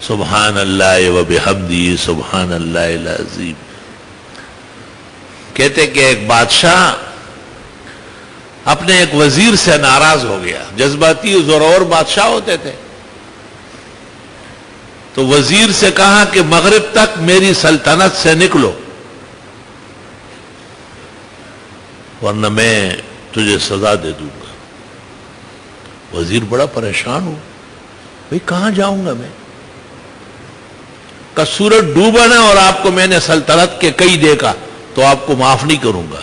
سبحان اللہ و بحمدہ سبحان اللہ العظیم. کہتے کہ ایک بادشاہ اپنے ایک وزیر سے ناراض ہو گیا. جذباتی زورور بادشاہ ہوتے تھے. تو وزیر سے کہا کہ مغرب تک میری سلطنت سے نکلو ورنہ میں تجھے سزا دے دوں گا. وزیر بڑا پریشان ہو, بھئی کہاں جاؤں گا میں؟ کہ سورج ڈوبا نہ اور آپ کو میں نے سلطنت کے کئی دیکھا تو آپ کو معاف نہیں کروں گا.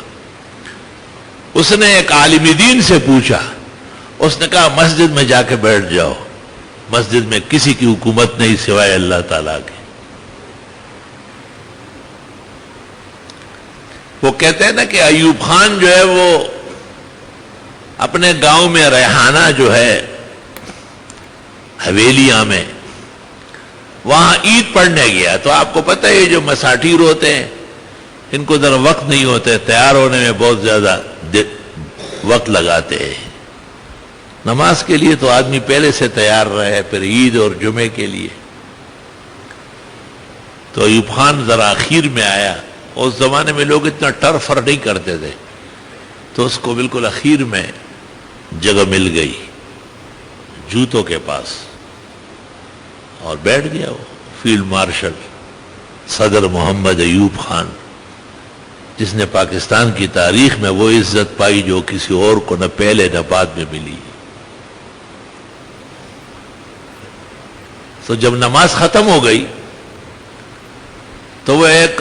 اس نے ایک عالم دین سے پوچھا. اس نے کہا مسجد میں جا کے بیٹھ جاؤ, مسجد میں کسی کی حکومت نہیں سوائے اللہ تعالیٰ کی. وہ کہتے ہیں نا کہ ایوب خان جو ہے وہ اپنے گاؤں میں ریحانہ جو ہے حویلیاں میں, وہاں عید پڑھنے گیا. تو آپ کو پتہ ہے جو مساٹیر ہوتے ہیں ان کو ذرا وقت نہیں ہوتے, تیار ہونے میں بہت زیادہ وقت لگاتے ہیں. نماز کے لیے تو آدمی پہلے سے تیار رہے, پھر عید اور جمعے کے لیے. تو ایوب خان ذرا اخیر میں آیا. اس زمانے میں لوگ اتنا ٹرفر نہیں کرتے تھے, تو اس کو بالکل اخیر میں جگہ مل گئی جوتوں کے پاس اور بیٹھ گیا. وہ فیلڈ مارشل صدر محمد ایوب خان, جس نے پاکستان کی تاریخ میں وہ عزت پائی جو کسی اور کو نہ پہلے نہ بعد میں ملی. تو جب نماز ختم ہو گئی تو وہ ایک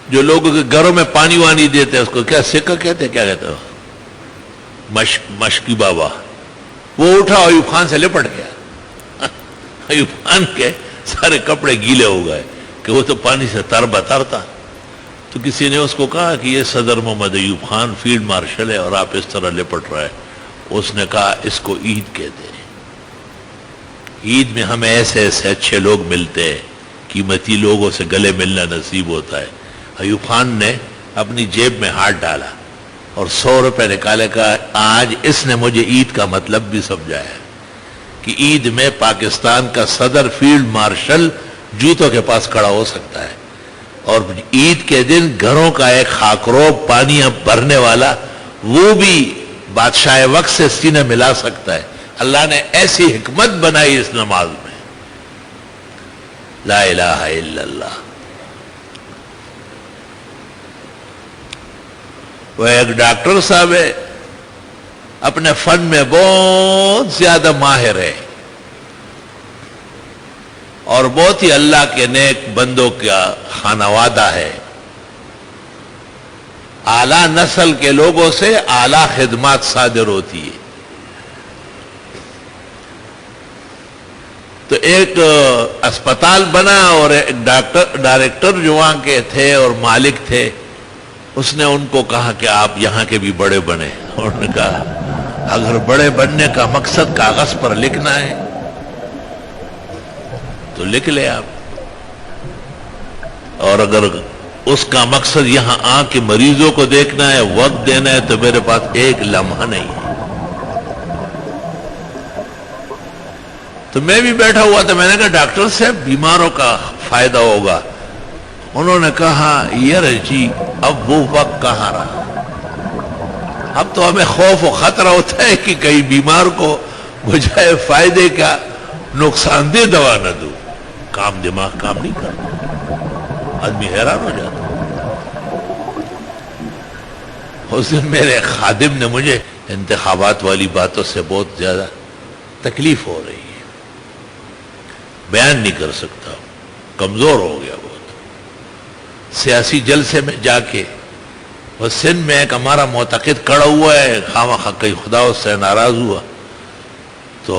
جو لوگوں کے گھروں میں پانی وانی دیتے ہیں اس کو کیا سکہ کہتے ہیں, کیا کہتے ہیں, مشکی بابا, وہ اٹھا ایوب خان سے لپٹ گیا. ایوب خان کے سارے کپڑے گیلے ہو گئے کہ وہ تو پانی سے تر بتر تھا. تو کسی نے اس کو کہا کہ یہ صدر محمد ایوب خان فیلڈ مارشل ہے اور آپ اس طرح لپٹ رہے. اس نے کہا اس کو عید کہتے ہیں. عید میں ہمیں ایسے ایسے اچھے لوگ ملتے ہیں, قیمتی لوگوں سے گلے ملنا نصیب ہوتا ہے. ایوب خان نے اپنی جیب میں ہاتھ ڈالا اور 100 روپے نکالے. کہا آج اس نے مجھے عید کا مطلب بھی سمجھایا کہ عید میں پاکستان کا صدر فیلڈ مارشل جوتوں کے پاس کھڑا ہو سکتا ہے, اور عید کے دن گھروں کا ایک خاکروب پانی بھرنے والا وہ بھی بادشاہ وقت سے سینہ ملا سکتا ہے. اللہ نے ایسی حکمت بنائی اس نماز میں. لا الہ الا اللہ. وہ ایک ڈاکٹر صاحب ہے, اپنے فن میں بہت زیادہ ماہر ہے اور بہت ہی اللہ کے نیک بندوں کا خانوادہ ہے. اعلیٰ نسل کے لوگوں سے اعلیٰ خدمات صادر ہوتی ہے. تو ایک اسپتال بنا اور ایک ڈائریکٹر جو وہاں کے تھے اور مالک تھے, اس نے ان کو کہا کہ آپ یہاں کے بھی بڑے بنے. انہوں نے کہا اگر بڑے بننے کا مقصد کاغذ پر لکھنا ہے تو لکھ لے آپ, اور اگر اس کا مقصد یہاں آ کے مریضوں کو دیکھنا ہے, وقت دینا ہے, تو میرے پاس ایک لمحہ نہیں ہے. تو میں بھی بیٹھا ہوا تھا. میں نے کہا ڈاکٹر صاحب بیماروں کا فائدہ ہوگا. انہوں نے کہا یار جی اب وہ وقت کہاں رہا. اب تو ہمیں خوف و خطرہ ہوتا ہے کہ کہیں بیمار کو بجائے فائدے کا نقصان دہ دوا نہ دو. دماغ کام نہیں کرتا, آدمی حیران ہو جاتا. اس دن میرے خادم نے مجھے انتخابات والی باتوں سے بہت زیادہ تکلیف ہو رہی ہے, بیان نہیں کر سکتا, کمزور ہو گیا بہت. سیاسی جلسے میں جا کے وہ سندھ میں ایک ہمارا معتقد کھڑا ہوا ہے, خواہ کہیں خدا اس سے ناراض ہوا تو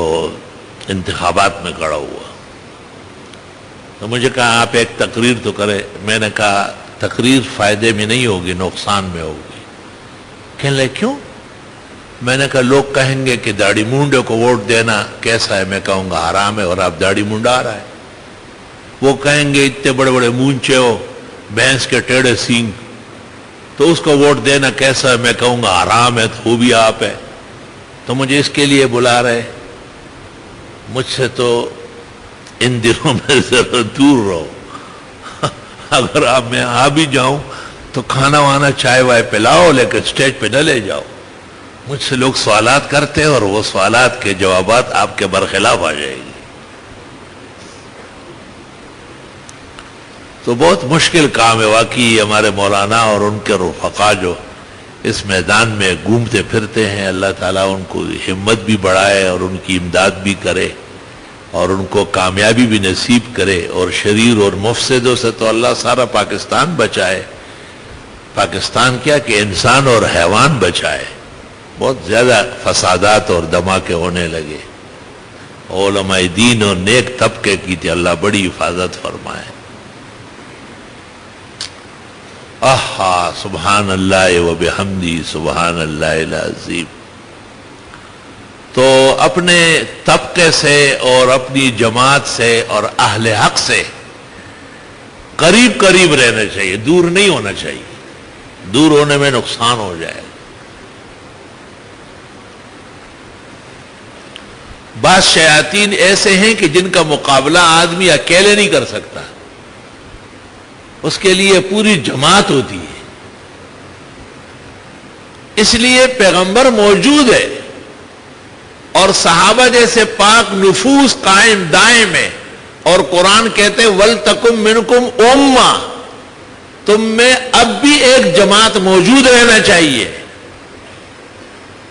انتخابات میں کھڑا ہوا. تو مجھے کہا آپ ایک تقریر تو کرے. میں نے کہا تقریر فائدے میں نہیں ہوگی, نقصان میں ہوگی. کہنے لگے کیوں؟ میں نے کہا لوگ کہیں گے کہ داڑھی مونڈے کو ووٹ دینا کیسا ہے. میں کہوں گا حرام ہے, اور آپ داڑھی مونڈا رہا ہے. وہ کہیں گے اتنے بڑے بڑے مونچے ہو, بھینس کے ٹیڑے سینگ, تو اس کو ووٹ دینا کیسا ہے. میں کہوں گا حرام ہے, تو وہ بھی آپ ہے. تو مجھے اس کے لیے بلا رہے. مجھ سے تو ان دنوں میں ذرا دور رہو. اگر آپ میں آ بھی جاؤں تو کھانا وانا چائے وائے پلاؤ، لیکن اسٹیج پہ نہ لے جاؤ. مجھ سے لوگ سوالات کرتے ہیں اور وہ سوالات کے جوابات آپ کے برخلاف آ جائے گی. تو بہت مشکل کام ہے واقعی. ہمارے مولانا اور ان کے رفقا جو اس میدان میں گھومتے پھرتے ہیں، اللہ تعالیٰ ان کو ہمت بھی بڑھائے اور ان کی امداد بھی کرے اور ان کو کامیابی بھی نصیب کرے. اور شریر اور مفسدوں سے تو اللہ سارا پاکستان بچائے. پاکستان کیا کہ انسان اور حیوان بچائے. بہت زیادہ فسادات اور دھماکے ہونے لگے. علماء دین اور نیک طبقے کی تھی، اللہ بڑی حفاظت فرمائے. سبحان اللہ و بحمدی سبحان اللہ العظیم. تو اپنے طبقے سے اور اپنی جماعت سے اور اہل حق سے قریب قریب رہنا چاہیے، دور نہیں ہونا چاہیے. دور ہونے میں نقصان ہو جائے. بعض شیاطین ایسے ہیں کہ جن کا مقابلہ آدمی اکیلے نہیں کر سکتا، اس کے لیے پوری جماعت ہوتی ہے. اس لیے پیغمبر موجود ہے اور صحابہ جیسے پاک نفوس قائم دائم ہے. اور قرآن کہتے وَلْتَكُمْ مِنْكُمْ أُمَّةٌ، تم میں اب بھی ایک جماعت موجود رہنا چاہیے.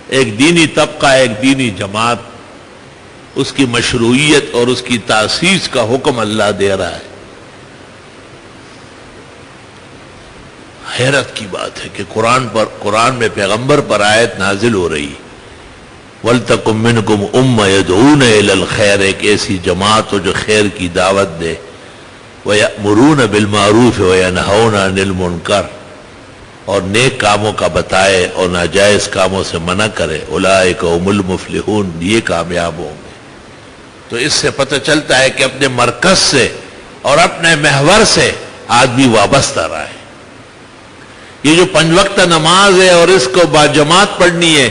ایک دینی طبقہ، ایک دینی جماعت، اس کی مشروعیت اور اس کی تاسیس کا حکم اللہ دے رہا ہے. حیرت کی بات ہے کہ قرآن میں پیغمبر پر آیت نازل ہو رہی. وَلْتَكُمْ مِنْكُمْ أُمَّةٌ يَدْعُونَ إِلَى الْخَيْرِ، ایک ایسی جماعت ہو جو خیر کی دعوت دے. وَيَأْمُرُونَ بِالْمَعْرُوفِ وَيَنْهَوْنَ عَنِ الْمُنْكَرِ، اور نیک کاموں کا بتائے اور ناجائز کاموں سے منع کرے. أُولَئِكَ هُمُ الْمُفْلِحُونَ، یہ کامیاب ہوں گے. تو اس سے پتہ چلتا ہے کہ اپنے مرکز سے اور اپنے محور سے آدمی وابستہ رہے. یہ جو 5 وقت نماز ہے اور اس کو باجماعت پڑھنی ہے،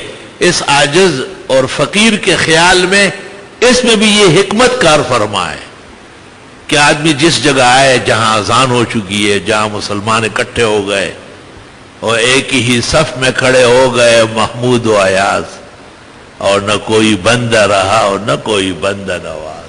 اس عاجز اور فقیر کے خیال میں اس میں بھی یہ حکمت کار فرما ہے کہ آدمی جس جگہ آئے جہاں اذان ہو چکی ہے، جہاں مسلمان اکٹھے ہو گئے اور ایک ہی صف میں کھڑے ہو گئے محمود و ایاز، اور نہ کوئی بندہ رہا اور نہ کوئی بندہ نواز.